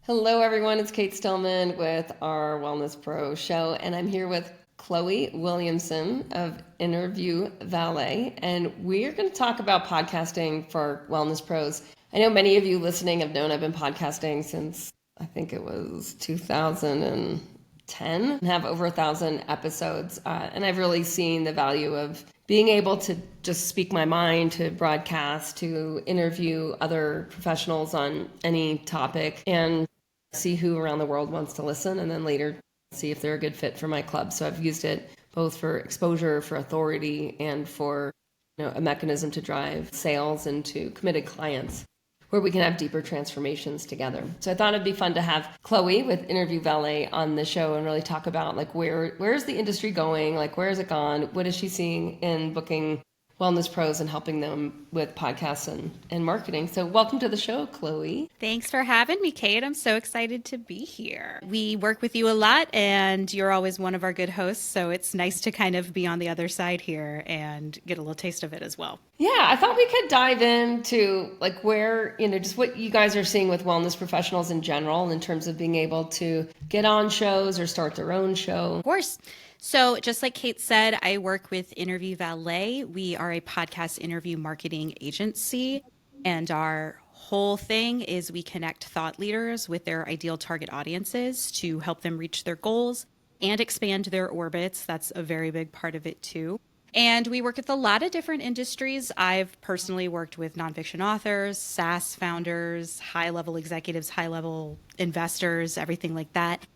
Hello, everyone. It's Kate Stillman with our Wellness Pro show, and I'm here with Chloe Williamson of Interview Valet, and we're going to talk about podcasting for Wellness Pros. I know many of you listening have known I've been podcasting since I think it was 2010 and have over 1,000 episodes, and I've really seen the value of being able to just speak my mind, to broadcast, to interview other professionals on any topic, and see who around the world wants to listen, and then later see if they're a good fit for my club. So I've used it both for exposure, for authority, and for a mechanism to drive sales into committed clients where we can have deeper transformations together. So I thought it'd be fun to have Chloe with Interview Valet on the show and really talk about like where's the industry going, like where has it gone, what is she seeing in booking wellness pros and helping them with podcasts and marketing. So welcome to the show, Chloe. Thanks for having me, Kate. I'm so excited to be here. We work with you a lot and you're always one of our good hosts. So it's nice to kind of be on the other side here and get a little taste of it as well. Yeah, I thought we could dive into like where, just what you guys are seeing with wellness professionals in general in terms of being able to get on shows or start their own show. Of course. So just like Kate said, I work with Interview Valet. We are a podcast interview marketing agency, and our whole thing is we connect thought leaders with their ideal target audiences to help them reach their goals and expand their orbits. That's a very big part of it too. And we work with a lot of different industries. I've personally worked with nonfiction authors, SaaS founders, high-level executives, high-level investors, everything like that.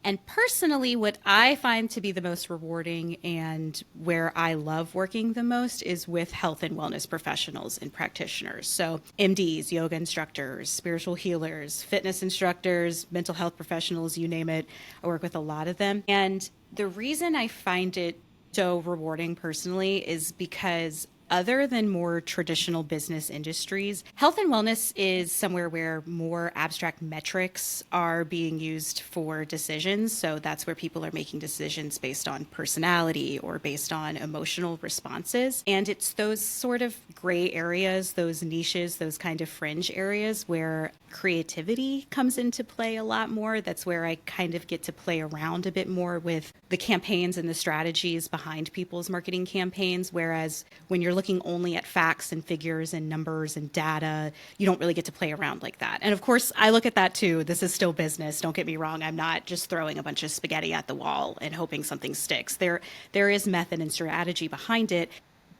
And personally, what I find to be the most rewarding and where I love working the most is with health and wellness professionals and practitioners. So MDs, yoga instructors, spiritual healers, fitness instructors, mental health professionals, you name it. I work with a lot of them. And the reason I find it so rewarding personally is because other than more traditional business industries, health and wellness is somewhere where more abstract metrics are being used for decisions. So that's where people are making decisions based on personality or based on emotional responses. And it's those sort of gray areas, those niches, those kind of fringe areas where creativity comes into play a lot more. That's where I kind of get to play around a bit more with the campaigns and the strategies behind people's marketing campaigns. Whereas when you're looking only at facts and figures and numbers and data, you don't really get to play around like that. And of course, I look at that too. This is still business. Don't get me wrong. I'm not just throwing a bunch of spaghetti at the wall and hoping something sticks. There is method and strategy behind it.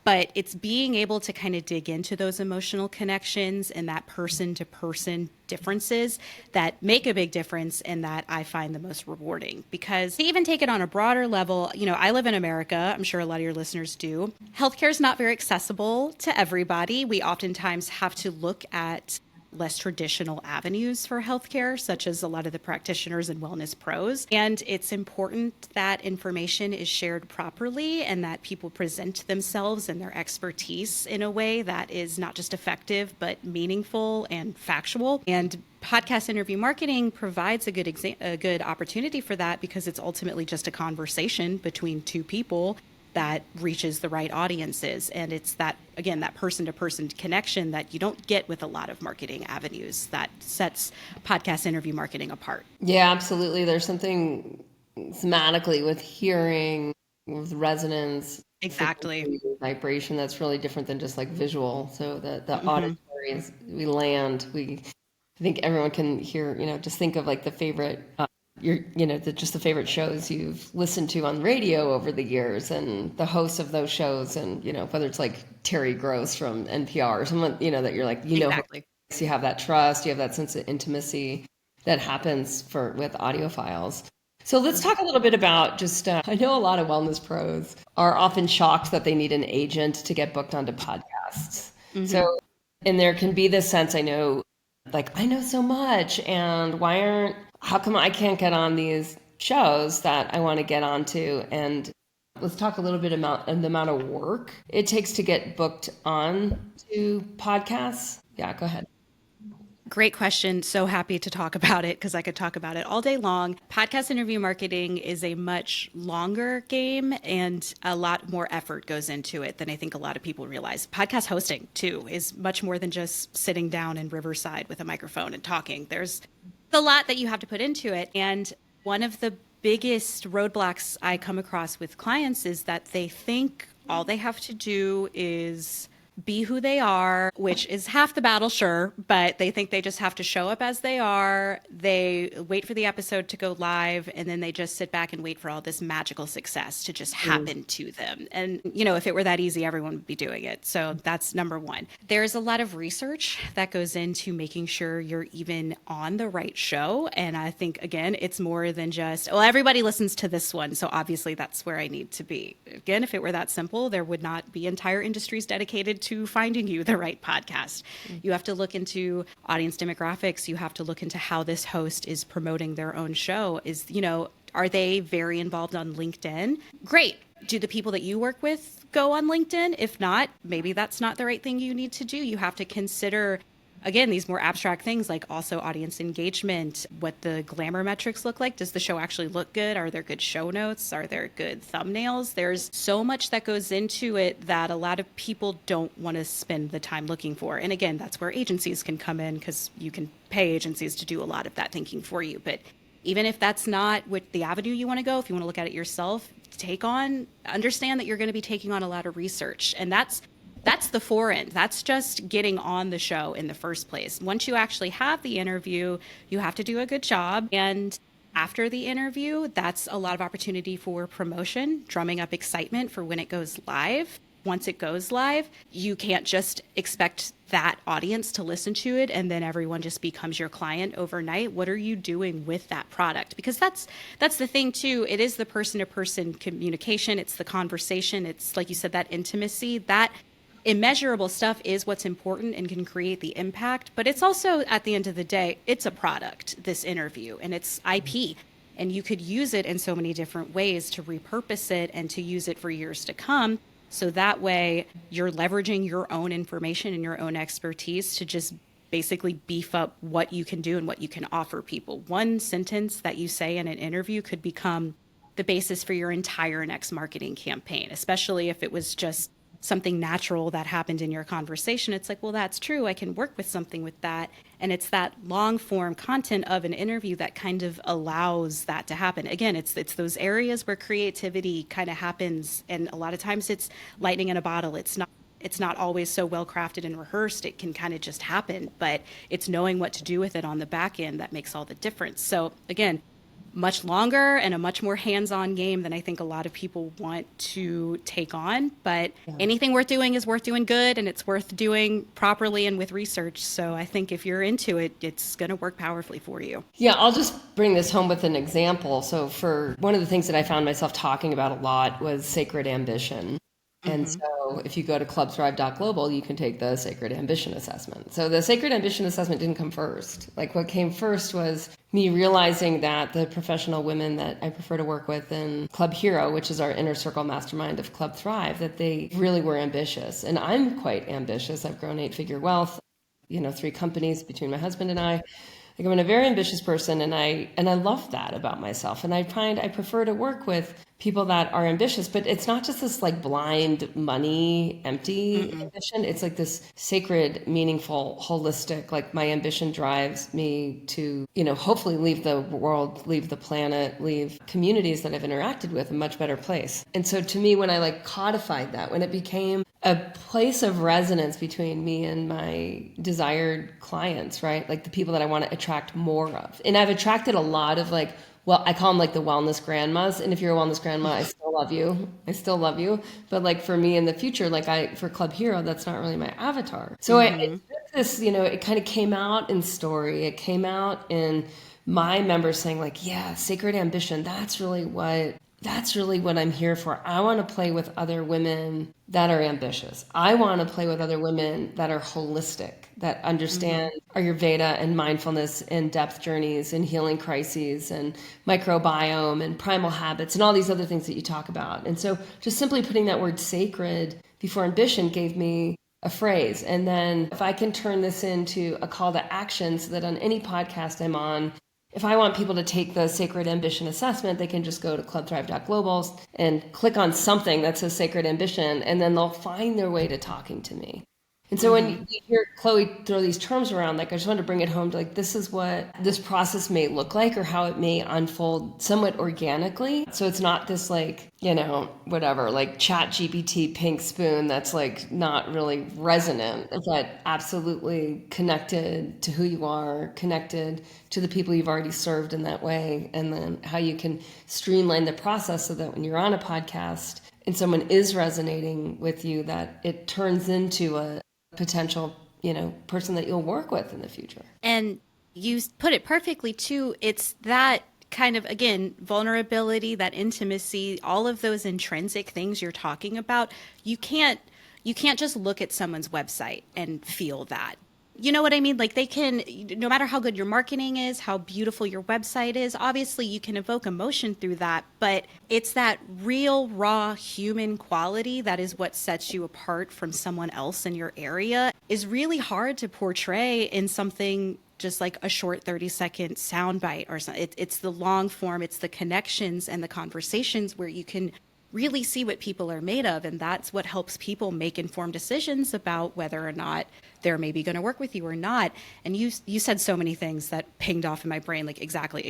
But it's being able to kind of dig into those emotional connections and that person-to-person differences that make a big difference and that I find the most rewarding. Because to even take it on a broader level, I live in America. I'm sure a lot of your listeners do. Healthcare is not very accessible to everybody. We oftentimes have to look at less traditional avenues for healthcare, such as a lot of the practitioners and wellness pros. And it's important that information is shared properly and that people present themselves and their expertise in a way that is not just effective, but meaningful and factual. And podcast interview marketing provides a good opportunity for that because it's ultimately just a conversation between two people that reaches the right audiences. And it's that, again, that person-to-person connection that you don't get with a lot of marketing avenues that sets podcast interview marketing apart. Yeah, absolutely. There's something thematically with hearing, with resonance, Exactly. vibration that's really different than just like visual. So the auditory is, I think everyone can hear, just think of like the favorite just the favorite shows you've listened to on radio over the years and the hosts of those shows, and whether it's like Terry Gross from NPR or someone that you're like Exactly. you have that trust, you have that sense of intimacy that happens with audiophiles. So let's talk a little bit about just I know a lot of wellness pros are often shocked that they need an agent to get booked onto podcasts. So, and there can be this sense, I know so much, and how come I can't get on these shows that I want to get onto? And let's talk a little bit about the amount of work it takes to get booked on to podcasts. Yeah, go ahead. Great question. So happy to talk about it because I could talk about it all day long. Podcast interview marketing is a much longer game and a lot more effort goes into it than I think a lot of people realize. Podcast hosting, too, is much more than just sitting down in Riverside with a microphone and talking. There's a lot that you have to put into it. And one of the biggest roadblocks I come across with clients is that they think all they have to do is be who they are, which is half the battle, sure, but they think they just have to show up as they are. They wait for the episode to go live, and then they just sit back and wait for all this magical success to just happen to them. And, if it were that easy, everyone would be doing it. So that's number one. There's a lot of research that goes into making sure you're even on the right show. And I think, again, it's more than just, well, everybody listens to this one, so obviously that's where I need to be. Again, if it were that simple, there would not be entire industries dedicated to finding you the right podcast. You have to look into audience demographics. You have to look into how this host is promoting their own show. Are they very involved on LinkedIn? Great. Do the people that you work with go on LinkedIn? If not, maybe that's not the right thing you need to do. You have to consider, again, these more abstract things like also audience engagement, what the glamour metrics look like. Does the show actually look good? Are there good show notes? Are there good thumbnails? There's so much that goes into it that a lot of people don't want to spend the time looking for. And again, that's where agencies can come in, because you can pay agencies to do a lot of that thinking for you. But even if that's not what the avenue you want to go, if you want to look at it yourself, understand that you're going to be taking on a lot of research. And that's the forend. That's just getting on the show in the first place. Once you actually have the interview, you have to do a good job. And after the interview, that's a lot of opportunity for promotion, drumming up excitement for when it goes live. Once it goes live, you can't just expect that audience to listen to it and then everyone just becomes your client overnight. What are you doing with that product? Because that's the thing too. It is the person-to-person communication. It's the conversation. It's, like you said, that intimacy. That immeasurable stuff is what's important and can create the impact. But it's also, at the end of the day, it's a product, this interview, and it's IP. And you could use it in so many different ways to repurpose it and to use it for years to come. So that way you're leveraging your own information and your own expertise to just basically beef up what you can do and what you can offer people. One sentence that you say in an interview could become the basis for your entire next marketing campaign, especially if it was just something natural that happened in your conversation. It's like, well, that's true. I can work with something with that. And it's that long form content of an interview that kind of allows that to happen. Again, it's those areas where creativity kind of happens. And a lot of times it's lightning in a bottle. It's not always so well crafted and rehearsed. It can kind of just happen, but it's knowing what to do with it on the back end that makes all the difference. So again, much longer and a much more hands-on game than I think a lot of people want to take on. But anything worth doing is worth doing good, and it's worth doing properly and with research. So I think if you're into it, it's going to work powerfully for you. Yeah, I'll just bring this home with an example. So for one of the things that I found myself talking about a lot was sacred ambition. And so if you go to clubthrive.global, you can take the Sacred Ambition Assessment. So the Sacred Ambition Assessment didn't come first. Like, what came first was me realizing that the professional women that I prefer to work with in Club Hero, which is our inner circle mastermind of Club Thrive, that they really were ambitious. And I'm quite ambitious. I've grown 8-figure wealth, 3 companies between my husband and I. Like, I'm a very ambitious person, and I love that about myself. And I find I prefer to work with people that are ambitious, but it's not just this like blind money, empty ambition. It's like this sacred, meaningful, holistic, like my ambition drives me to, hopefully leave the world, leave the planet, leave communities that I've interacted with a much better place. And so to me, when I like codified that, when it became a place of resonance between me and my desired clients, right? Like the people that I want to attract more of. And I've attracted a lot of like, well, I call them like the wellness grandmas. And if you're a wellness grandma, I still love you. I still love you. But like for me in the future, like for Club Hero, that's not really my avatar. So it took this, it kind of came out in story. It came out in my members saying like, yeah, sacred ambition. That's really what I'm here for. I want to play with other women that are ambitious. I want to play with other women that are holistic, that understand Ayurveda and mindfulness and depth journeys and healing crises and microbiome and primal habits and all these other things that you talk about. And so just simply putting that word sacred before ambition gave me a phrase. And then if I can turn this into a call to action so that on any podcast I'm on, if I want people to take the Sacred Ambition Assessment, they can just go to clubthrive.global and click on something that says Sacred Ambition, and then they'll find their way to talking to me. And so when you hear Chloe throw these terms around, like I just wanted to bring it home to like, this is what this process may look like or how it may unfold somewhat organically. So it's not this like, whatever, like chat GPT pink spoon that's like not really resonant, but absolutely connected to who you are, connected to the people you've already served in that way. And then how you can streamline the process so that when you're on a podcast and someone is resonating with you, that it turns into a potential, person that you'll work with in the future. And you put it perfectly too. It's that kind of, again, vulnerability, that intimacy, all of those intrinsic things you're talking about. You can't just look at someone's website and feel that. You know what I mean? Like they can, no matter how good your marketing is, how beautiful your website is, obviously you can evoke emotion through that, but it's that real, raw human quality that is what sets you apart from someone else in your area is really hard to portray in something just like a short 30-second soundbite or something. It's the long form, it's the connections and the conversations where you can really see what people are made of. And that's what helps people make informed decisions about whether or not they're maybe going to work with you or not. And you said so many things that pinged off in my brain, like exactly.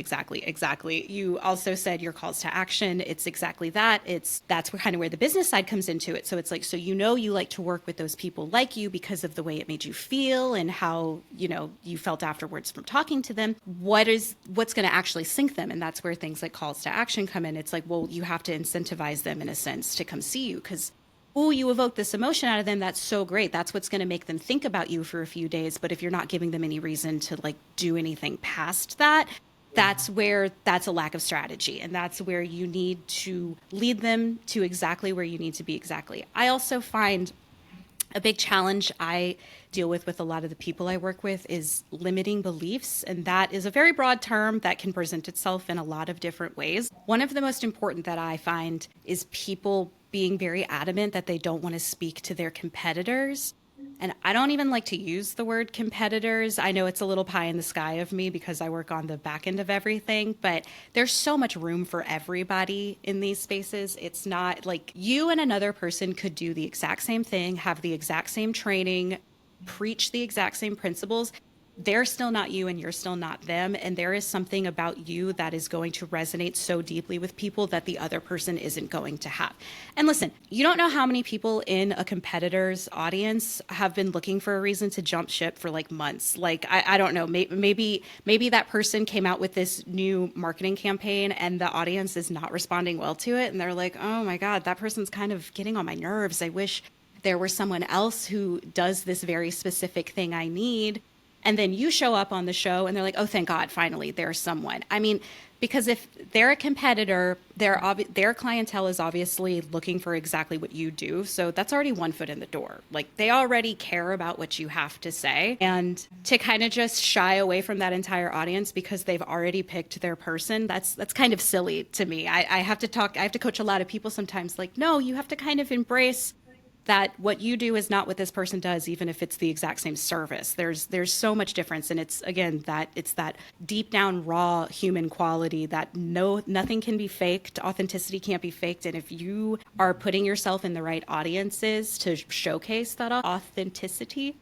You also said your calls to action. It's exactly that. That's where the business side comes into it. So it's like, so you like to work with those people like you because of the way it made you feel and how, you felt afterwards from talking to them. What's going to actually sync them? And that's where things like calls to action come in. It's like, well, you have to incentivize them in a sense to come see you because you evoke this emotion out of them. That's so great. That's what's going to make them think about you for a few days. But if you're not giving them any reason to like do anything past that, that's a lack of strategy. And that's where you need to lead them to exactly where you need to be exactly. I also find a big challenge I deal with a lot of the people I work with is limiting beliefs. And that is a very broad term that can present itself in a lot of different ways. One of the most important that I find is people being very adamant that they don't want to speak to their competitors. And I don't even like to use the word competitors. I know it's a little pie in the sky of me because I work on the back end of everything, but there's so much room for everybody in these spaces. It's not like you and another person could do the exact same thing, have the exact same training, preach the exact same principles. They're still not you and you're still not them. And there is something about you that is going to resonate so deeply with people that the other person isn't going to have. And listen, you don't know how many people in a competitor's audience have been looking for a reason to jump ship for like months. Like, I don't know, maybe that person came out with this new marketing campaign and the audience is not responding well to it. And they're like, oh my God, that person's kind of getting on my nerves. I wish there were someone else who does this very specific thing I need. And then you show up on the show and they're like, oh, thank God, finally, there's someone. I mean, because if they're a competitor, their clientele is obviously looking for exactly what you do. So that's already one foot in the door. Like they already care about what you have to say. And to kind of just shy away from that entire audience because they've already picked their person, that's kind of silly to me. I have to coach a lot of people sometimes like, no, you have to kind of embrace that what you do is not what this person does, even if it's the exact same service. There's so much difference. And it's, again, it's that deep down raw human quality that nothing can be faked. Authenticity can't be faked. And if you are putting yourself in the right audiences to showcase that authenticity,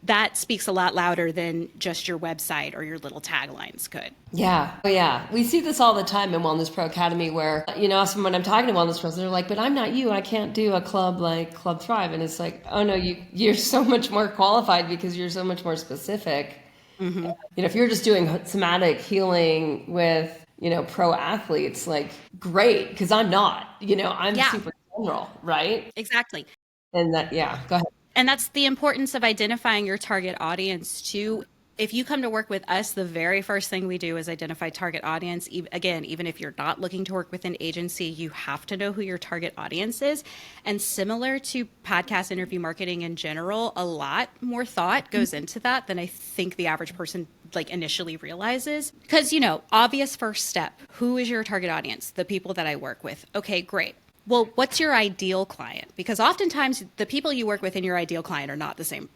that speaks a lot louder than just your website or your little taglines could. Yeah. Oh, yeah. We see this all the time in Wellness Pro Academy where, often when I'm talking to wellness pros, they're like, but I'm not you. I can't do a club like Club Thrive. And it's like, oh no, you're so much more qualified because you're so much more specific. Mm-hmm. If you're just doing somatic healing with, pro athletes, like great. Cause I'm not, I'm super general. Right. Exactly. And that, yeah, go ahead. And that's the importance of identifying your target audience too. If you come to work with us, the very first thing we do is identify target audience. Again, even if you're not looking to work with an agency, you have to know who your target audience is. And similar to podcast interview marketing in general, a lot more thought goes into that than I think the average person like initially realizes. Because, obvious first step, who is your target audience? The people that I work with. Okay, great. Well, what's your ideal client? Because oftentimes the people you work with in your ideal client are not the same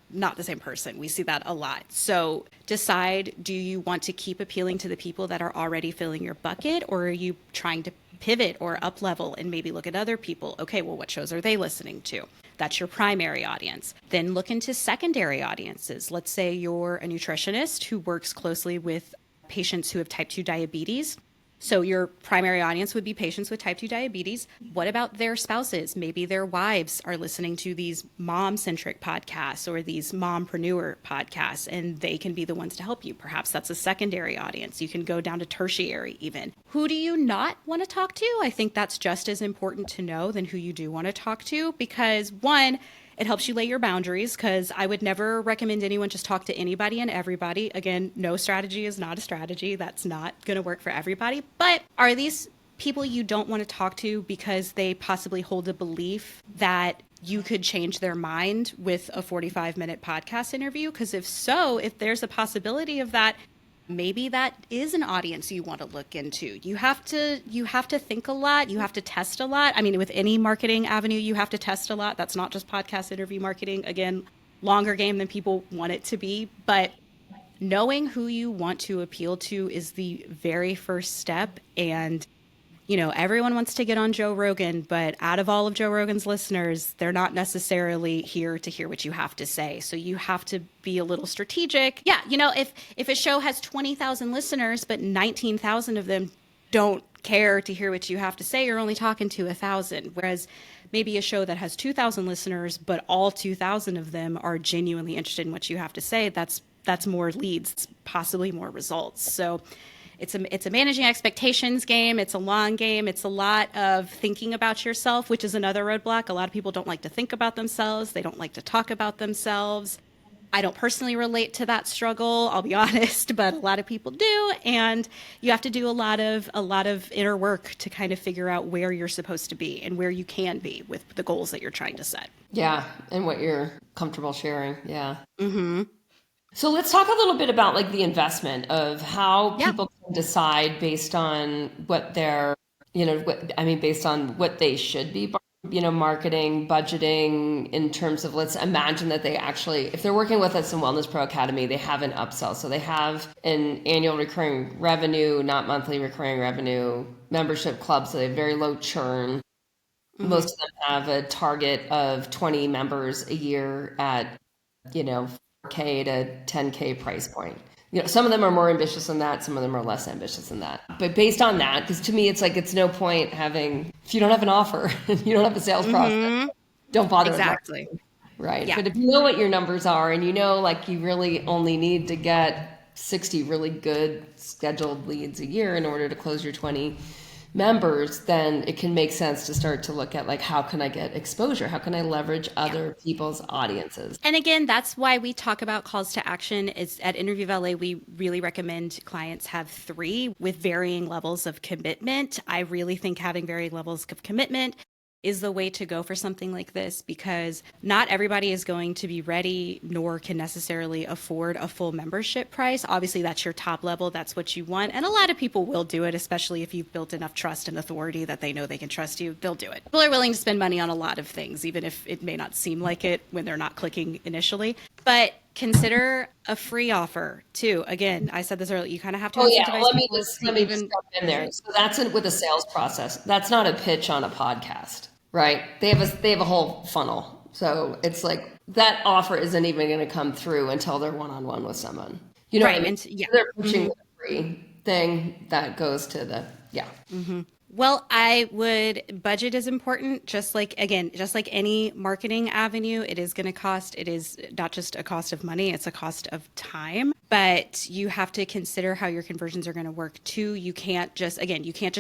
person. We see that a lot. So decide, do you want to keep appealing to the people that are already filling your bucket, or are you trying to pivot or up level and maybe look at other people? Okay, well, what shows are they listening to? That's your primary audience. Then look into secondary audiences. Let's say you're a nutritionist who works closely with patients who have type 2 diabetes. So your primary audience would be patients with type 2 diabetes. What about their spouses? Maybe their wives are listening to these mom-centric podcasts or these mompreneur podcasts, and they can be the ones to help you. Perhaps that's a secondary audience. You can go down to tertiary even. Who do you not want to talk to? I think that's just as important to know than who you do want to talk to, because one, it helps you lay your boundaries, because I would never recommend anyone just talk to anybody and everybody. Again, no strategy is not a strategy. That's not going to work for everybody. But are these people you don't want to talk to because they possibly hold a belief that you could change their mind with a 45-minute podcast interview? Because if so, if there's a possibility of that, maybe that is an audience you want to look into. You have to think a lot. You have to test a lot. I mean, with any marketing avenue, you have to test a lot. That's not just podcast interview marketing. Again, longer game than people want it to be. But knowing who you want to appeal to is the very first step. And everyone wants to get on Joe Rogan, but out of all of Joe Rogan's listeners, they're not necessarily here to hear what you have to say. So you have to be a little strategic. Yeah, if a show has 20,000 listeners, but 19,000 of them don't care to hear what you have to say, you're only talking to 1,000. Whereas maybe a show that has 2,000 listeners, but all 2,000 of them are genuinely interested in what you have to say, that's more leads, possibly more results. So it's a managing expectations game. It's a long game. It's a lot of thinking about yourself, which is another roadblock. A lot of people don't like to think about themselves. They don't like to talk about themselves. I don't personally relate to that struggle, I'll be honest, but a lot of people do. And you have to do a lot of inner work to kind of figure out where you're supposed to be and where you can be with the goals that you're trying to set. Yeah, and what you're comfortable sharing. Yeah. Mm-hmm. So let's talk a little bit about like the investment of how people can decide based on what they're, based on what they should be, marketing, budgeting in terms of, let's imagine that they actually, if they're working with us in Wellness Pro Academy, they have an upsell. So they have an annual recurring revenue, not monthly recurring revenue membership club. So they have very low churn. Mm-hmm. Most of them have a target of 20 members a year at, K to 10K price point. Some of them are more ambitious than that. Some of them are less ambitious than that. But based on that, because to me, it's like, it's no point if you don't have an offer, you don't have a sales process, don't bother. Exactly. Right. Yeah. But if you know what your numbers are and like you really only need to get 60 really good scheduled leads a year in order to close your 20 members, then it can make sense to start to look at like, how can I get exposure? How can I leverage other people's audiences? And again, that's why we talk about calls to action. Is at Interview Valet, we really recommend clients have 3 with varying levels of commitment. I really think having varying levels of commitment is the way to go for something like this, because not everybody is going to be ready nor can necessarily afford a full membership price. Obviously, that's your top level. That's what you want. And a lot of people will do it, especially if you've built enough trust and authority that they know they can trust you. They'll do it. People are willing to spend money on a lot of things, even if it may not seem like it when they're not clicking initially. But consider a free offer too. Again, I said this earlier, you kind of have to incentivize let me people just to jump in there. So that's with a sales process. That's not a pitch on a podcast, right? They have a whole funnel. So it's like that offer isn't even going to come through until they're one-on-one with someone. Right. What I mean? They're pitching with a free thing that goes to the Well, budget is important, just like any marketing avenue, it is going to cost. It is not just a cost of money, it's a cost of time, but you have to consider how your conversions are going to work too. You can't just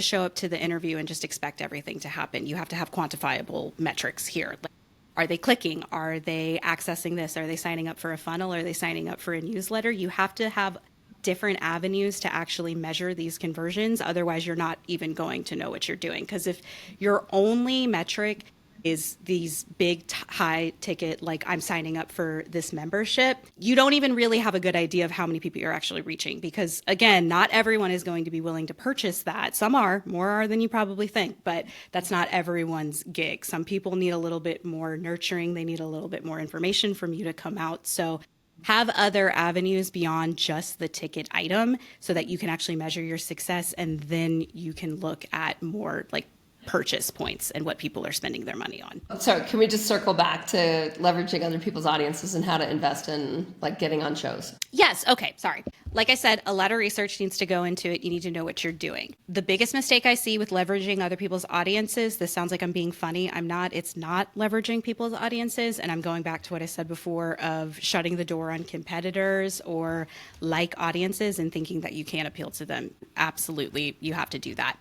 show up to the interview and just expect everything to happen. You have to have quantifiable metrics here. Like, are they clicking? Are they accessing this? Are they signing up for a funnel? Are they signing up for a newsletter? You have to have different avenues to actually measure these conversions. Otherwise, you're not even going to know what you're doing. Because if your only metric is these big high ticket, like I'm signing up for this membership, you don't even really have a good idea of how many people you're actually reaching. Because again, not everyone is going to be willing to purchase that. Some are, more are than you probably think, but that's not everyone's gig. Some people need a little bit more nurturing. They need a little bit more information from you to come out. So have other avenues beyond just the ticket item so that you can actually measure your success, and then you can look at more like purchase points and what people are spending their money on. So can we just circle back to leveraging other people's audiences and how to invest in like getting on shows? Yes. Okay. Sorry. Like I said, a lot of research needs to go into it. You need to know what you're doing. The biggest mistake I see with leveraging other people's audiences, this sounds like I'm being funny. I'm not. It's not leveraging people's audiences. And I'm going back to what I said before of shutting the door on competitors or like audiences and thinking that you can't appeal to them. Absolutely. You have to do that.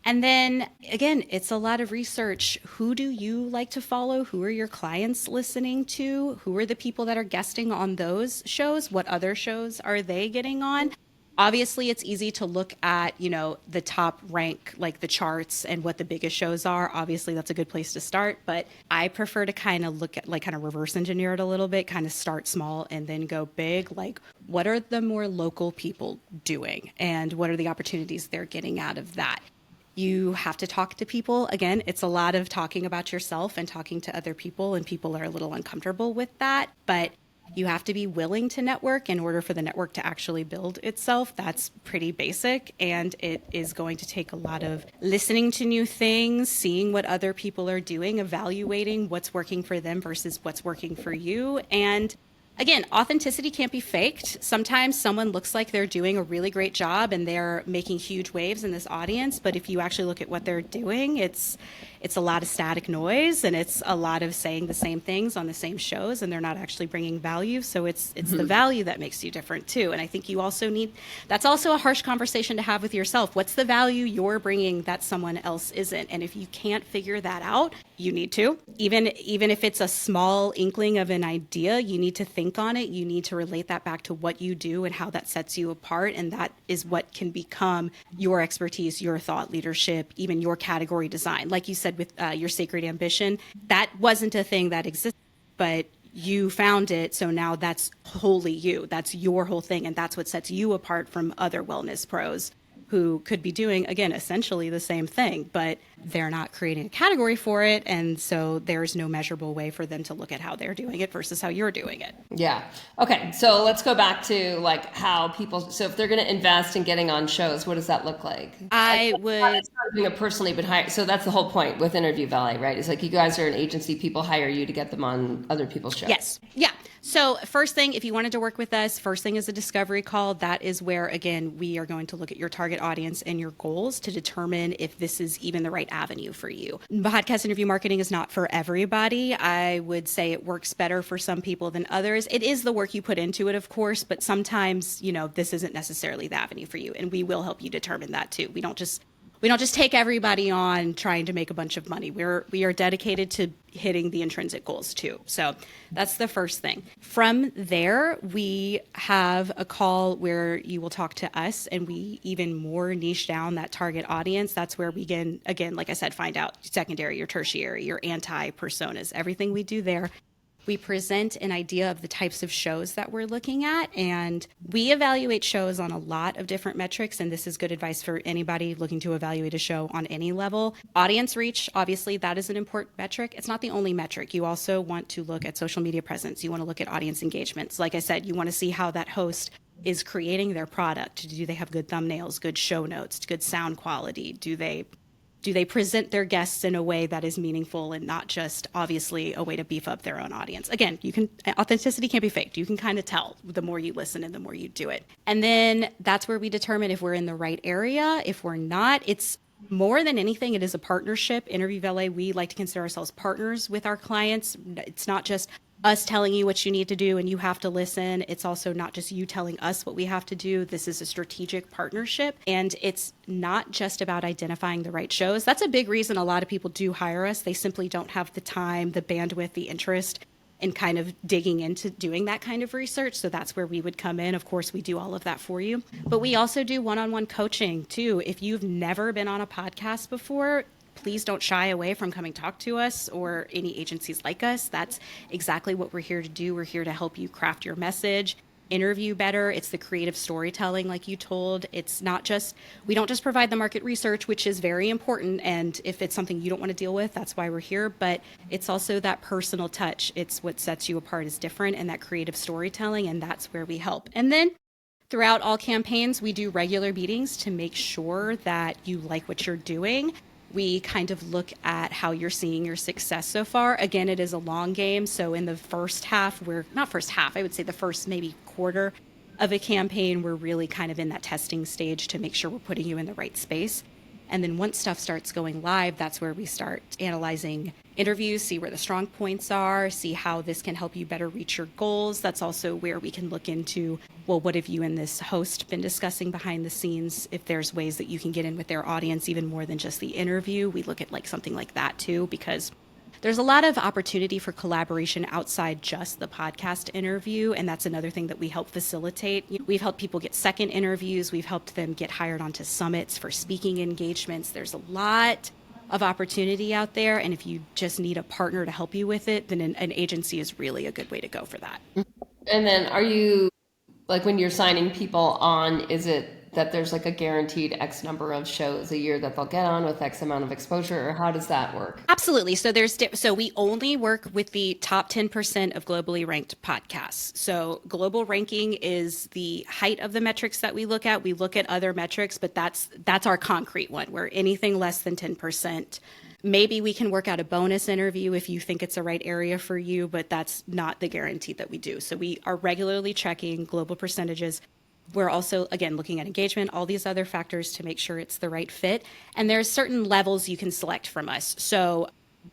And then again, it's a lot of research. Who do you like to follow? Who are your clients listening to? Who are the people that are guesting on those shows? What other shows are they getting on? Obviously, it's easy to look at, the top rank, like the charts and what the biggest shows are. Obviously, that's a good place to start. But I prefer to kind of look at, like, kind of reverse engineer it a little bit, kind of start small and then go big. Like, what are the more local people doing? And what are the opportunities they're getting out of that? You have to talk to people. Again, it's a lot of talking about yourself and talking to other people, and people are a little uncomfortable with that. But you have to be willing to network in order for the network to actually build itself. That's pretty basic, and it is going to take a lot of listening to new things, seeing what other people are doing, evaluating what's working for them versus what's working for you. And again, authenticity can't be faked. Sometimes someone looks like they're doing a really great job and they're making huge waves in this audience, but if you actually look at what they're doing, it's a lot of static noise, and it's a lot of saying the same things on the same shows, and they're not actually bringing value. So it's the value that makes you different too. And I think you also that's also a harsh conversation to have with yourself. What's the value you're bringing that someone else isn't? And if you can't figure that out, you need to, even if it's a small inkling of an idea, you need to think on it. You need to relate that back to what you do and how that sets you apart. And that is what can become your expertise, your thought leadership, even your category design. Like you said, with your sacred ambition, that wasn't a thing that existed, but you found it. So now that's wholly you. That's your whole thing. And that's what sets you apart from other wellness pros who could be doing, again, essentially the same thing, but they're not creating a category for it. And so there's no measurable way for them to look at how they're doing it versus how you're doing it. Yeah. Okay. So let's go back to like how people, so if they're going to invest in getting on shows, what does that look like? I would. Not doing it personally, but hire. So that's the whole point with Interview Valet, right? It's like you guys are an agency, people hire you to get them on other people's shows. Yes. Yeah. So first thing, if you wanted to work with us, first thing is a discovery call. That is where, again, we are going to look at your target audience and your goals to determine if this is even the right avenue for you. Podcast interview marketing is not for everybody. I would say it works better for some people than others. It is the work you put into it, of course, but sometimes, this isn't necessarily the avenue for you. And we will help you determine that too. We don't just take everybody on trying to make a bunch of money. We are dedicated to hitting the intrinsic goals too. So that's the first thing. From there, we have a call where you will talk to us, and we even more niche down that target audience. That's where we can, again, like I said, find out secondary, your tertiary, your anti-personas, everything we do there. We present an idea of the types of shows that we're looking at, and we evaluate shows on a lot of different metrics, and this is good advice for anybody looking to evaluate a show on any level. Audience reach, obviously, that is an important metric. It's not the only metric. You also want to look at social media presence. You want to look at audience engagements. Like I said, you want to see how that host is creating their product. Do they have good thumbnails, good show notes, good sound quality? Do they present their guests in a way that is meaningful and not just obviously a way to beef up their own audience? Again, authenticity can't be faked. You can kind of tell the more you listen and the more you do it. And then that's where we determine if we're in the right area. If we're not, it's more than anything, it is a partnership. Interview Valet, we like to consider ourselves partners with our clients. It's not just us telling you what you need to do and you have to listen. It's also not just you telling us what we have to do. This is a strategic partnership, and it's not just about identifying the right shows. That's a big reason a lot of people do hire us. They simply don't have the time, the bandwidth, the interest in kind of digging into doing that kind of research. So that's where we would come in. Of course, we do all of that for you, but we also do one-on-one coaching too. If you've never been on a podcast before, please don't shy away from coming talk to us or any agencies like us. That's exactly what we're here to do. We're here to help you craft your message, interview better. It's the creative storytelling, like you told. It's not just, we don't just provide the market research, which is very important. And if it's something you don't want to deal with, that's why we're here. But it's also that personal touch. It's what sets you apart is different, and that creative storytelling. And that's where we help. And then throughout all campaigns, we do regular meetings to make sure that you like what you're doing. We kind of look at how you're seeing your success so far. Again, it is a long game. So in the first half, I would say the first maybe quarter of a campaign, we're really kind of in that testing stage to make sure we're putting you in the right space. And then once stuff starts going live, that's where we start analyzing interviews, see where the strong points are, see how this can help you better reach your goals. That's also where we can look into, well, what have you and this host been discussing behind the scenes? If there's ways that you can get in with their audience, even more than just the interview, we look at like something like that too, because there's a lot of opportunity for collaboration outside just the podcast interview. And that's another thing that we help facilitate. We've helped people get second interviews. We've helped them get hired onto summits for speaking engagements. There's a lot of opportunity out there. And if you just need a partner to help you with it, then an agency is really a good way to go for that. And then are you, like when you're signing people on, is it that there's like a guaranteed X number of shows a year that they'll get on with X amount of exposure, or how does that work? Absolutely. So we only work with the top 10% of globally ranked podcasts. So global ranking is the height of the metrics that we look at. We look at other metrics, but that's our concrete one, where anything less than 10%. Maybe we can work out a bonus interview if you think it's the right area for you, but that's not the guarantee that we do. So we are regularly checking global percentages. We're also, again, looking at engagement, all these other factors to make sure it's the right fit. And there's certain levels you can select from us. So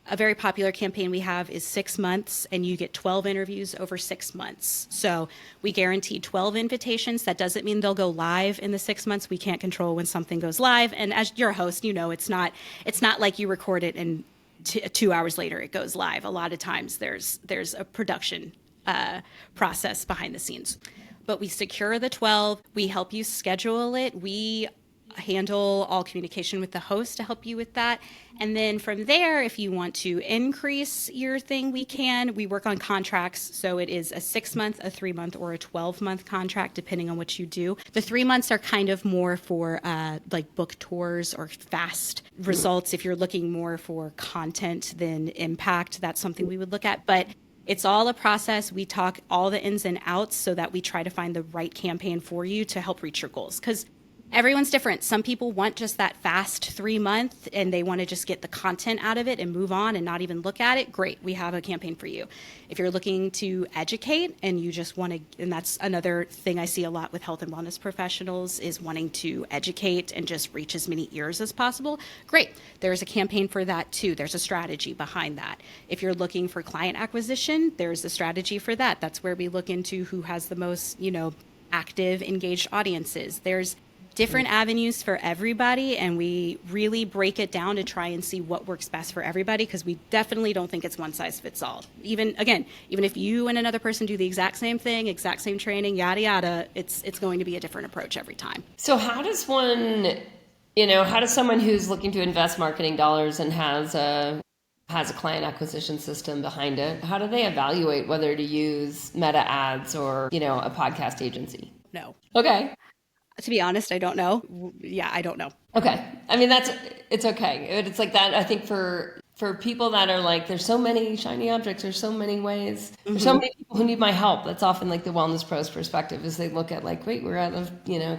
a very popular campaign we have is 6 months, and you get 12 interviews over 6 months. So we guarantee 12 invitations. That doesn't mean they'll go live in the 6 months. We can't control when something goes live. And as your host, it's not like you record it and 2 hours later it goes live. A lot of times there's a production process behind the scenes. But we secure the 12. We help you schedule it. We handle all communication with the host to help you with that. And then from there, if you want to increase your thing, we can. We work on contracts. So it is a 6 month, a 3 month, or a 12-month contract, depending on what you do. The 3 months are kind of more for like book tours or fast results. If you're looking more for content than impact, that's something we would look at. But it's all a process. We talk all the ins and outs so that we try to find the right campaign for you to help reach your goals. Because everyone's different. Some people want just that fast 3 month and they want to just get the content out of it and move on and not even look at it. Great. We have a campaign for you. If you're looking to educate and you just want to, and that's another thing I see a lot with health and wellness professionals, is wanting to educate and just reach as many ears as possible. Great. There's a campaign for that too. There's a strategy behind that. If you're looking for client acquisition, there's a strategy for that. That's where we look into who has the most, active, engaged audiences. There's different avenues for everybody, and we really break it down to try and see what works best for everybody, because we definitely don't think it's one size fits all. Even if you and another person do the exact same thing, exact same training, yada yada, it's going to be a different approach every time. So how does someone who's looking to invest marketing dollars and has a client acquisition system behind it, how do they evaluate whether to use meta ads or, a podcast agency? No. Okay. To be honest, I don't know. Yeah, I don't know. Okay. I mean, it's okay. It's like that. I think for people that are like, there's so many shiny objects, there's so many ways, there's so many people who need my help. That's often like the wellness pros perspective, is they look at like, wait, we're at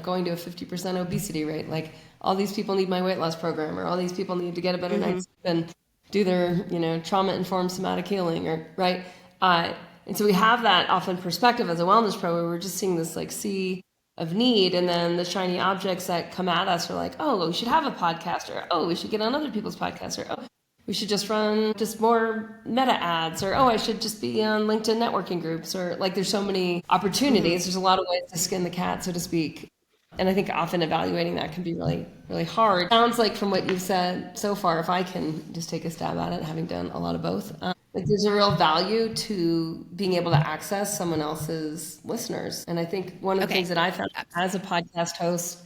going to a 50% obesity rate. Like all these people need my weight loss program, or all these people need to get a better night's sleep and do their, trauma-informed somatic healing, or right. And so we have that often perspective as a wellness pro, where we're just seeing this like sea of need, and then the shiny objects that come at us are like, oh, we should have a podcast, or oh, we should get on other people's podcasts, or oh, we should just run just more meta ads, or oh, I should just be on LinkedIn networking groups, or like there's so many opportunities. There's a lot of ways to skin the cat, so to speak. And I think often evaluating that can be really, really hard. Sounds like from what you've said so far, if I can just take a stab at it, having done a lot of both, like there's a real value to being able to access someone else's listeners. And I think one of the things that I found as a podcast host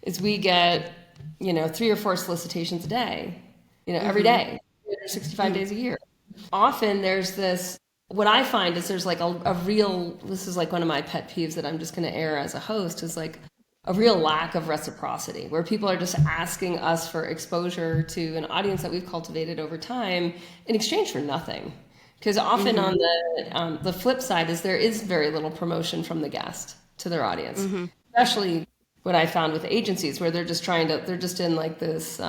is we get, 3 or 4 solicitations a day, every day, 365 days a year. Often there's this, what I find is there's like a real, this is like one of my pet peeves that I'm just going to air as a host, is like a real lack of reciprocity, where people are just asking us for exposure to an audience that we've cultivated over time in exchange for nothing. Because often on the flip side is there is very little promotion from the guest to their audience, especially what I found with agencies, where they're just in like this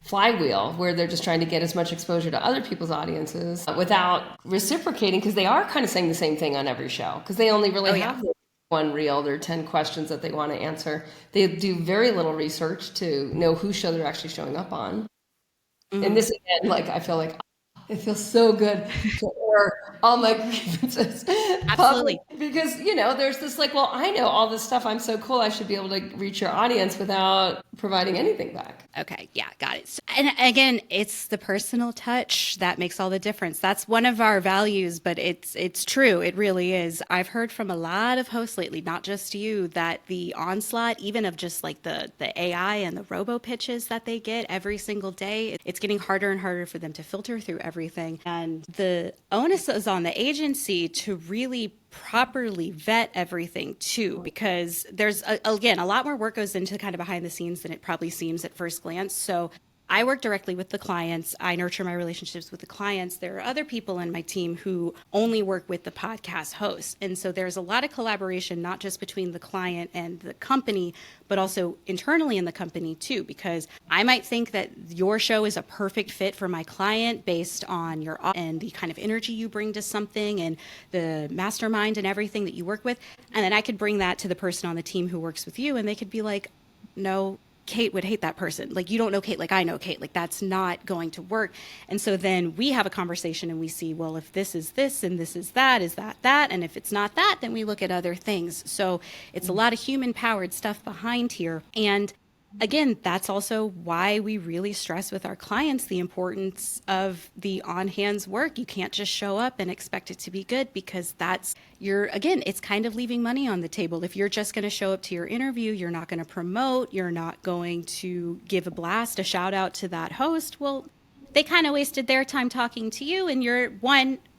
flywheel where they're just trying to get as much exposure to other people's audiences without reciprocating, because they are kind of saying the same thing on every show because they only really have one reel. There are 10 questions that they want to answer. They do very little research to know whose show they're actually showing up on. And this again, like, I feel like it feels so good to air all my grievances Absolutely. public because, there's this like, well, I know all this stuff. I'm so cool. I should be able to reach your audience without providing anything back. Okay. Yeah. Got it. And again, it's the personal touch that makes all the difference. That's one of our values, but it's true. It really is. I've heard from a lot of hosts lately, not just you, that the onslaught, even of just like the AI and the robo pitches that they get every single day, it's getting harder and harder for them to filter through everything. And the onus is on the agency to really properly vet everything too, because there's again a lot more work goes into kind of behind the scenes than it probably seems at first glance. So I work directly with the clients. I nurture my relationships with the clients. There are other people in my team who only work with the podcast hosts. And so there's a lot of collaboration, not just between the client and the company, but also internally in the company too, because I might think that your show is a perfect fit for my client based on your and the kind of energy you bring to something and the mastermind and everything that you work with. And then I could bring that to the person on the team who works with you, and they could be like, no, Kate would hate that person. Like, you don't know Kate like I know Kate. Like, that's not going to work. And so then we have a conversation and we see, well, if this is this and this is that, is that that? And if it's not that, then we look at other things. So it's a lot of human powered stuff behind here. And again, that's also why we really stress with our clients the importance of the on-hands work. You can't just show up and expect it to be good, because again, it's kind of leaving money on the table. If you're just going to show up to your interview, you're not going to promote, you're not going to give a blast, a shout out to that host. Well, they kind of wasted their time talking to you, and you're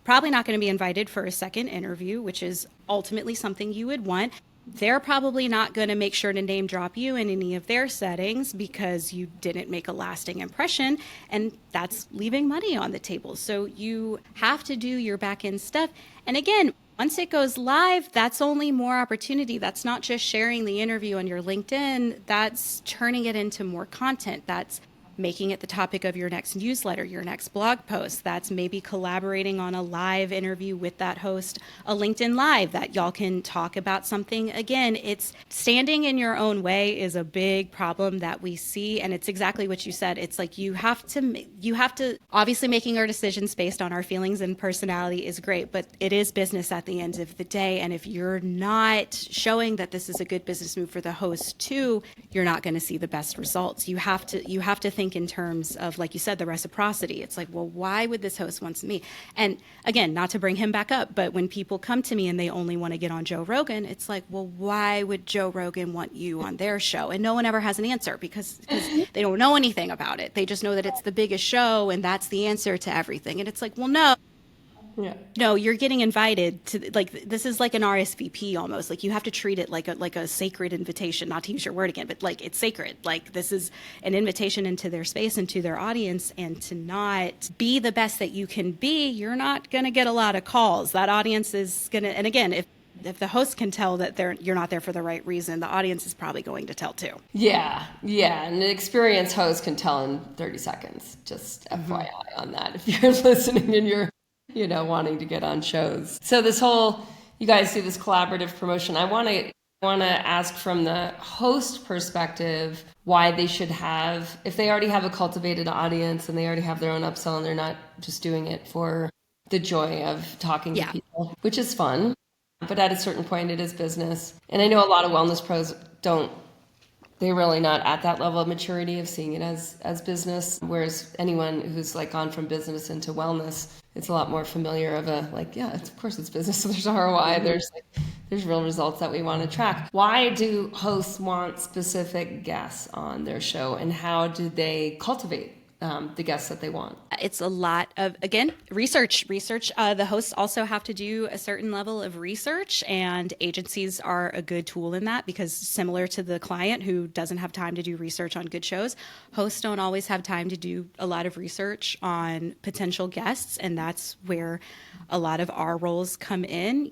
probably not going to be invited for a second interview, which is ultimately something you would want. They're probably not going to make sure to name drop you in any of their settings because you didn't make a lasting impression, and that's leaving money on the table. So you have to do your back end stuff. And again, once it goes live, that's only more opportunity. That's not just sharing the interview on your LinkedIn. That's turning it into more content. That's making it the topic of your next newsletter, your next blog post. That's maybe collaborating on a live interview with that host, a LinkedIn Live that y'all can talk about something. Again, it's standing in your own way is a big problem that we see. And it's exactly what you said. It's like you have to, obviously making our decisions based on our feelings and personality is great, but it is business at the end of the day. And if you're not showing that this is a good business move for the host too, you're not going to see the best results. You have to think in terms of, like you said, the reciprocity. It's like, well, why would this host want me? And again, not to bring him back up, but when people come to me and they only want to get on Joe Rogan, it's like, well, why would Joe Rogan want you on their show? And no one ever has an answer because they don't know anything about it. They just know that it's the biggest show and that's the answer to everything. And it's like, well, no. Yeah. No, you're getting invited to, like, this is like an RSVP almost. Like, you have to treat it like a sacred invitation, not to use your word again, but like it's sacred. Like, this is an invitation into their space and to their audience, and to not be the best that you can be, you're not going to get a lot of calls. That audience is going to, and again, if the host can tell that you're not there for the right reason, the audience is probably going to tell too. Yeah. And an experienced host can tell in 30 seconds. Just FYI on that. If you're listening and you're wanting to get on shows. So this whole, you guys do this collaborative promotion. I want to ask from the host perspective why they should have, if they already have a cultivated audience and they already have their own upsell and they're not just doing it for the joy of talking to people, which is fun. But at a certain point, it is business. And I know a lot of wellness pros they're really not at that level of maturity of seeing it as business. Whereas anyone who's like gone from business into wellness, it's a lot more familiar of of course it's business. So there's ROI, there's real results that we want to track. Why do hosts want specific guests on their show, and how do they cultivate the guests that they want? It's a lot of, again, research. The hosts also have to do a certain level of research, and agencies are a good tool in that, because similar to the client who doesn't have time to do research on good shows, hosts don't always have time to do a lot of research on potential guests. And that's where a lot of our roles come in.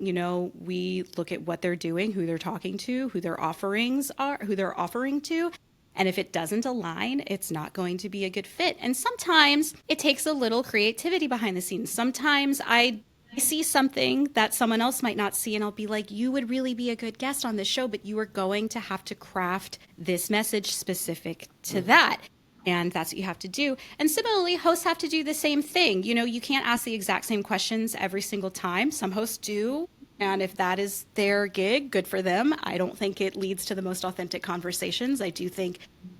We look at what they're doing, who they're talking to, who their offerings are, who they're offering to. And if it doesn't align, it's not going to be a good fit. And sometimes it takes a little creativity behind the scenes. Sometimes I see something that someone else might not see, and I'll be like, you would really be a good guest on this show, but you are going to have to craft this message specific to that. And that's what you have to do. And similarly, hosts have to do the same thing. You know, you can't ask the exact same questions every single time. Some hosts do. And if that is their gig, good for them. I don't think it leads to the most authentic conversations. I do think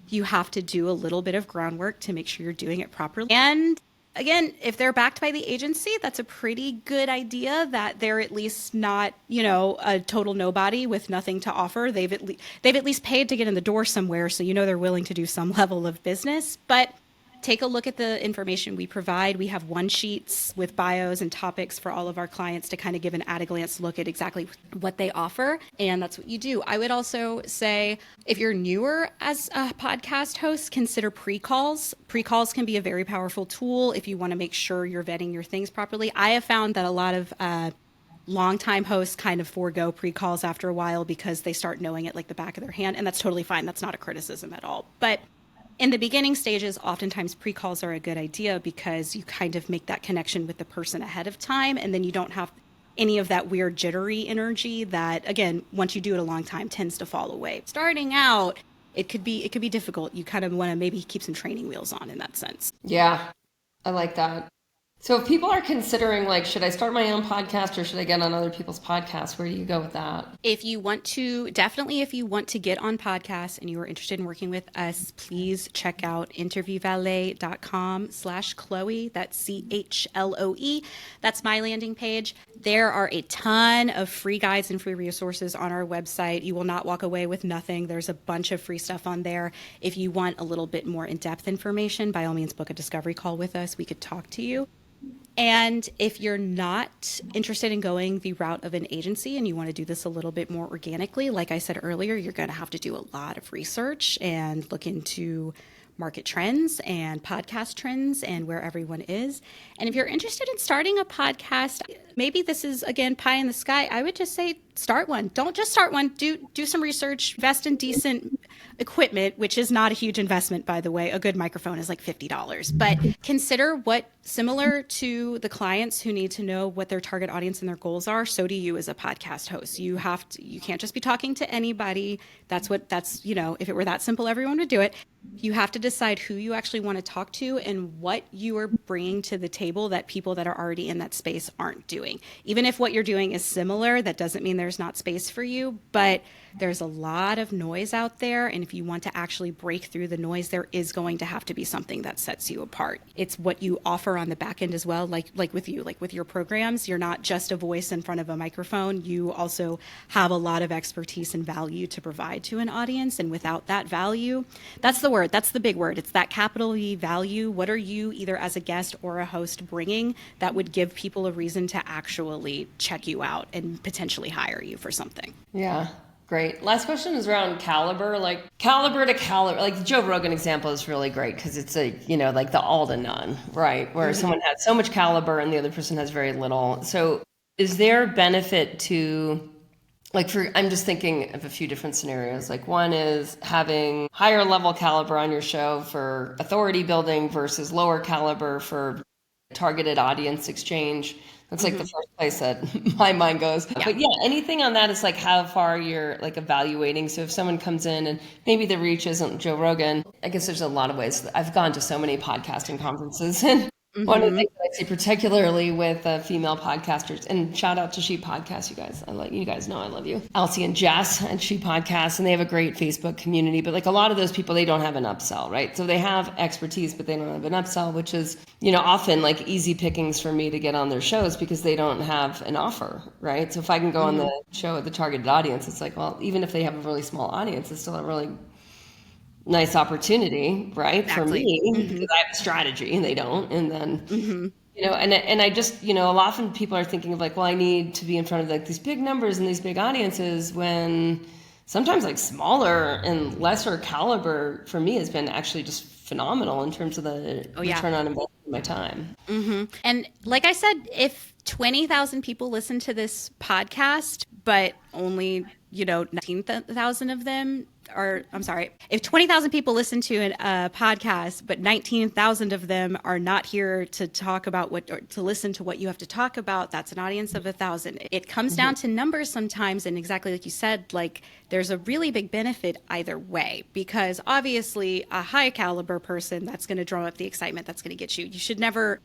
you have to do a little bit of groundwork to make sure you're doing it properly. And again, if they're backed by the agency, that's a pretty good idea that they're at least not, you know, a total nobody with nothing to offer. They've at least paid to get in the door somewhere, so you know they're willing to do some level of business. But take a look at the information we provide. We have one sheets with bios and topics for all of our clients to kind of give an at-a-glance look at exactly what they offer. And that's what you do. I would also say if you're newer as a podcast host, consider pre-calls. Pre-calls can be a very powerful tool if you want to make sure you're vetting your things properly. I have found that a lot of longtime hosts kind of forego pre-calls after a while because they start knowing it like the back of their hand. And that's totally fine. That's not a criticism at all. But in the beginning stages, oftentimes pre-calls are a good idea because you kind of make that connection with the person ahead of time, and then you don't have any of that weird jittery energy that, again, once you do it a long time, tends to fall away. Starting out, it could be difficult. You kind of want to maybe keep some training wheels on in that sense. Yeah, I like that. So if people are considering, like, should I start my own podcast or should I get on other people's podcasts? Where do you go with that? If you want to get on podcasts and you are interested in working with us, please check out interviewvalet.com/Chloe. That's CHLOE. That's my landing page. There are a ton of free guides and free resources on our website. You will not walk away with nothing. There's a bunch of free stuff on there. If you want a little bit more in-depth information, by all means, book a discovery call with us. We could talk to you. And if you're not interested in going the route of an agency and you want to do this a little bit more organically, like I said earlier, you're going to have to do a lot of research and look into market trends and podcast trends and where everyone is. And if you're interested in starting a podcast, maybe this is, again, pie in the sky. I would just say start one. Don't just start one. Do some research, invest in decent equipment, which is not a huge investment, by the way. A good microphone is like $50. But consider what, similar to the clients who need to know what their target audience and their goals are, so do you as a podcast host. You can't just be talking to anybody. If it were that simple, everyone would do it. You have to decide who you actually want to talk to and what you are bringing to the table that people that are already in that space aren't doing. Even if what you're doing is similar, that doesn't mean there's not space for you, but there's a lot of noise out there. And if you want to actually break through the noise, there is going to have to be something that sets you apart. It's what you offer on the back end as well. Like with your programs, you're not just a voice in front of a microphone. You also have a lot of expertise and value to provide to an audience. And without that value, that's the word. That's the big word. It's that capital V value. What are you, either as a guest or a host, bringing that would give people a reason to actually check you out and potentially hire you for something? Yeah. Great. Last question is around caliber, like caliber to caliber. Like the Joe Rogan example is really great because it's like the all to none, right? Where someone has so much caliber and the other person has very little. So is there benefit to, I'm just thinking of a few different scenarios. Like one is having higher level caliber on your show for authority building versus lower caliber for targeted audience exchange. That's like the first place that my mind goes. Yeah. But yeah, anything on that is like how far you're like evaluating. So if someone comes in and maybe the reach isn't Joe Rogan, I guess there's a lot of ways. I've gone to so many podcasting conferences and one of the things that I see particularly with female podcasters, and shout out to She Podcast, you guys. You guys know I love you. Elsie and Jess at She Podcast, and they have a great Facebook community. But like a lot of those people, they don't have an upsell, right? So they have expertise, but they don't have an upsell, which is, often like easy pickings for me to get on their shows because they don't have an offer, right? So if I can go on the show with the targeted audience, it's like, well, even if they have a really small audience, it's still a really nice opportunity, right? Exactly. For me, because I have a strategy and they don't. And then, and I just, often people are thinking of like, well, I need to be in front of like these big numbers and these big audiences when sometimes like smaller and lesser caliber for me has been actually just phenomenal in terms of the return on investment of my time. And like I said, if 20,000 people listen to this podcast, but only, 19,000 of them if 20,000 people listen to a podcast, but 19,000 of them are not here to talk about or to listen to what you have to talk about, that's an audience of 1,000. It comes down to numbers sometimes. And exactly like you said, like there's a really big benefit either way, because obviously a high caliber person, that's going to drum up the excitement, that's going to get you. You should never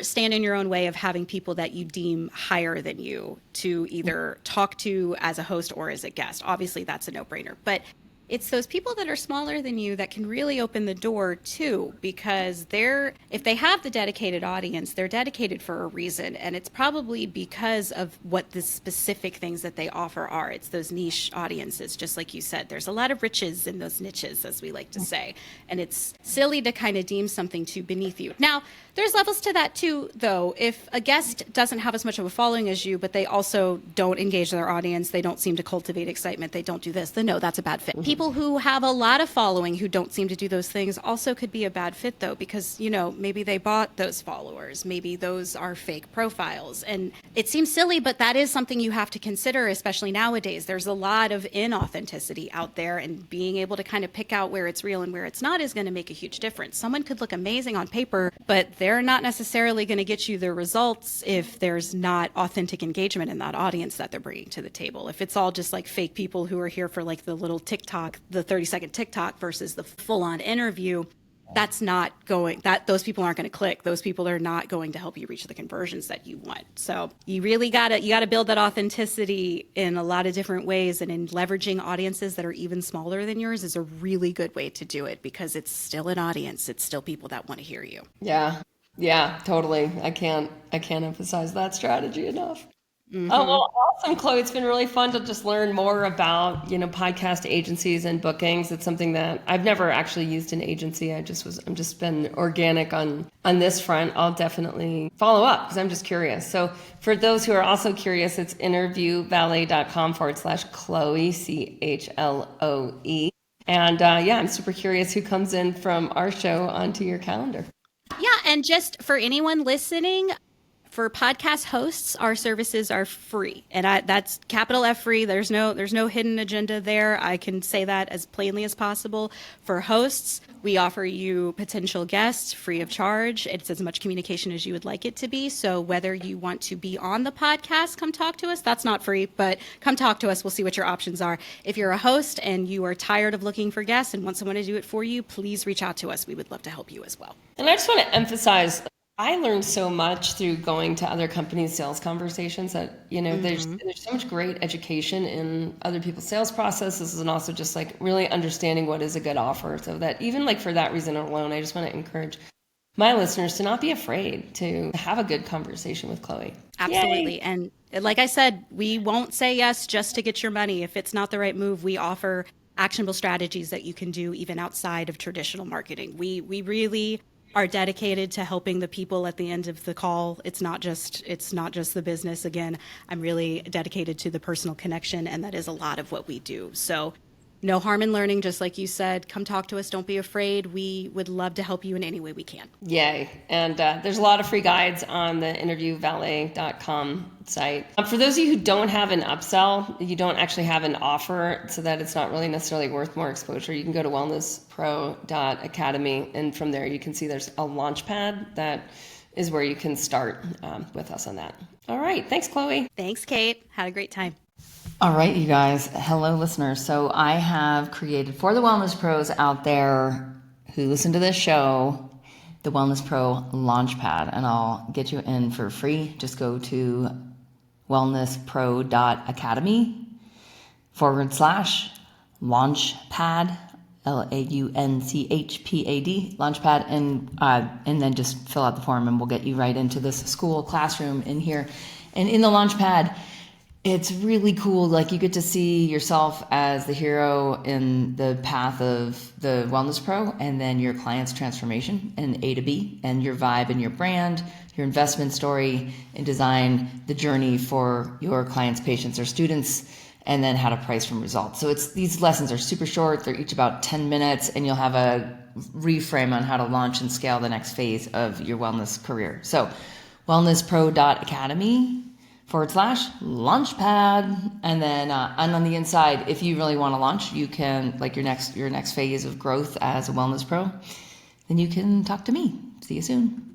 stand in your own way of having people that you deem higher than you to either talk to as a host or as a guest. Obviously, that's a no-brainer. But it's those people that are smaller than you that can really open the door too, because if they have the dedicated audience, they're dedicated for a reason. And it's probably because of what the specific things that they offer are. It's those niche audiences, just like you said. There's a lot of riches in those niches, as we like to say. And it's silly to kind of deem something too beneath you. Now, there's levels to that too, though. If a guest doesn't have as much of a following as you, but they also don't engage their audience, they don't seem to cultivate excitement, they don't do this, then no, that's a bad fit. People who have a lot of following who don't seem to do those things also could be a bad fit, though, because, maybe they bought those followers. Maybe those are fake profiles. And it seems silly, but that is something you have to consider, especially nowadays. There's a lot of inauthenticity out there, and being able to kind of pick out where it's real and where it's not is going to make a huge difference. Someone could look amazing on paper, but they're not necessarily going to get you the results if there's not authentic engagement in that audience that they're bringing to the table. If it's all just like fake people who are here for like the little TikTok, the 30-second TikTok versus the full-on interview, those people aren't going to click. Those people are not going to help you reach the conversions that you want. So you really got to build that authenticity in a lot of different ways, and in leveraging audiences that are even smaller than yours is a really good way to do it, because it's still an audience. It's still people that want to hear you. Yeah, totally. I can't emphasize that strategy enough. Oh, well, awesome, Chloe. It's been really fun to just learn more about, podcast agencies and bookings. It's something that I've never actually used an agency. I'm just been organic on this front. I'll definitely follow up because I'm just curious. So for those who are also curious, it's interviewvalet.com/Chloe, CHLOE. And I'm super curious who comes in from our show onto your calendar. Yeah, and just for anyone listening, for podcast hosts, our services are free, and that's capital F free. There's no hidden agenda there. I can say that as plainly as possible. For hosts, we offer you potential guests free of charge. It's as much communication as you would like it to be. So whether you want to be on the podcast, come talk to us. That's not free, but come talk to us. We'll see what your options are. If you're a host and you are tired of looking for guests and want someone to do it for you, please reach out to us. We would love to help you as well. And I just want to emphasize, I learned so much through going to other companies' sales conversations that, there's so much great education in other people's sales processes, and also just like really understanding what is a good offer. So that even like for that reason alone, I just want to encourage my listeners to not be afraid to have a good conversation with Chloe. Absolutely. Yay. And like I said, we won't say yes just to get your money. If it's not the right move, we offer actionable strategies that you can do even outside of traditional marketing. We really are dedicated to helping the people at the end of the call. It's not just the business. Again, I'm really dedicated to the personal connection, and that is a lot of what we do. So no harm in learning, just like you said. Come talk to us. Don't be afraid. We would love to help you in any way we can. Yay. And there's a lot of free guides on the interviewvalet.com site. For those of you who don't have an upsell, you don't actually have an offer, so that it's not really necessarily worth more exposure, you can go to wellnesspro.academy, and from there you can see there's a Launchpad that is where you can start with us on that. All right. Thanks, Chloe. Thanks, Kate. Had a great time. All right, you guys. Hello, listeners. So I have created for the wellness pros out there who listen to this show, the Wellness Pro Launchpad, and I'll get you in for free. Just go to wellnesspro.academy /Launchpad, LAUNCHPAD, Launchpad, and then just fill out the form and we'll get you right into this school classroom in here. And in the Launchpad, it's really cool. Like, you get to see yourself as the hero in the path of the wellness pro, and then your client's transformation and A to B, and your vibe and your brand, your investment story, and design the journey for your clients, patients, or students, and then how to price from results. So these lessons are super short. They're each about 10 minutes, and you'll have a reframe on how to launch and scale the next phase of your wellness career. So wellnesspro.academy /Launchpad. And then and on the inside, if you really want to launch, you can, like your next phase of growth as a wellness pro, then you can talk to me. See you soon.